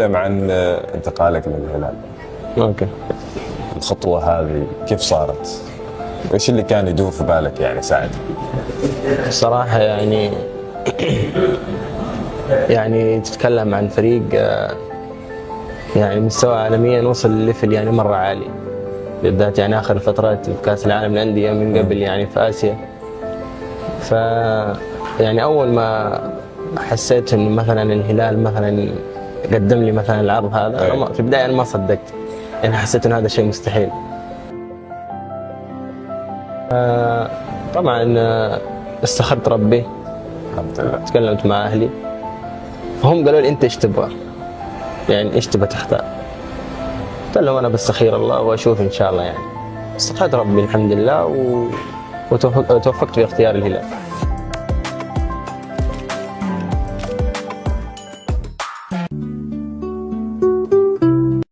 تكلم عن انتقالك للهلال. اوكي. الخطوة هذه كيف صارت؟ وايش اللي كان يدور في بالك يعني ساعتها؟ صراحة يعني تتكلم عن فريق يعني مستوى عالميا وصل لليفل يعني مرة عالي، بالذات يعني آخر فترات في كأس العالم للأندية من قبل يعني في آسيا. ف يعني أول ما حسيت إنه مثلا الهلال مثلا قدم لي مثلا العرض هذا، أنا في البداية أنا ما صدقت، يعني حسيت إن هذا شيء مستحيل. طبعا استخرت ربي، الحمد لله. تكلمت مع أهلي فهم قالوا لي أنت إيش تبغى؟ يعني إيش تبغى تختار؟ قلت لهم أنا بستخير الله وأشوف إن شاء الله. يعني استخرت ربي الحمد لله وتوفقت في اختيار الهلال.